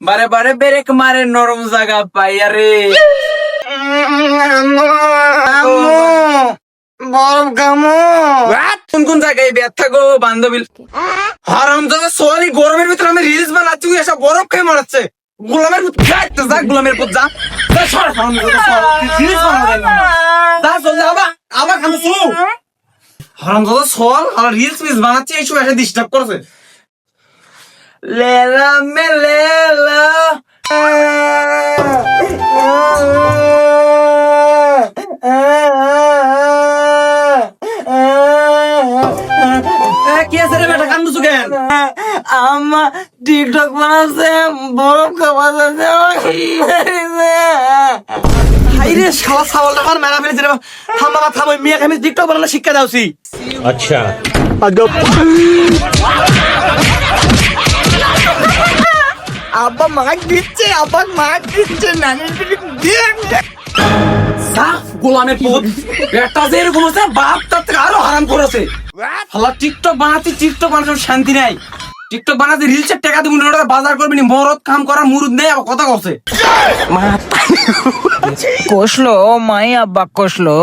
বারে বারে ব্রেক মারে নরম জায়গা পাইয়া রে। বরফ কামো কোন কোন জায়গায় ব্যথা গো বান্ধবী? হারাম দাদা সোয়ালি গরমের ভিতরে আমি রিলস বানাচ্ছি, এসব বরফ খেয়ে মারাচ্ছে। গোলামের পুত যা, গোলামের পুত যা, রিলস বানাবো যা, চল যা, আবার খামছু। হারাম দাদা সোয়াল আর রিলস মিস বানাচ্ছি, এইসব এসে ডিস্টার্ব করছে। লেলা মে লেলা কি আছে রে বেটা, কান্দুছু কেন? আম্মা টিকটক বানাচ্ছে, বরফ খাওয়া যাচ্ছে। হাইরে শালা ছাগলটা আমার মেরা ফেলেছে রে। থাম বাবা থাম, ওই মেয়েকে আমি টিকটক বানানো শিক্ষা দাওছি। अच्छा আব্বা মাক দিচ্ছে, আব্বা মাক দিচ্ছে, নানির গোলামের পুত একটা যে এরকম আছে, বাপ তার থেকে আরো হারাম করেছে। হালা টিকটক বানাতে, টিকটক বানাতে শান্তি নাই। টিকটক বানাতে রিলসের টাকা দিব, বাজার করবি নি, মরদ কাম করার মুরুদ নেই, আবার কথা কছে। কষলো মাই, আব্বা কষলো।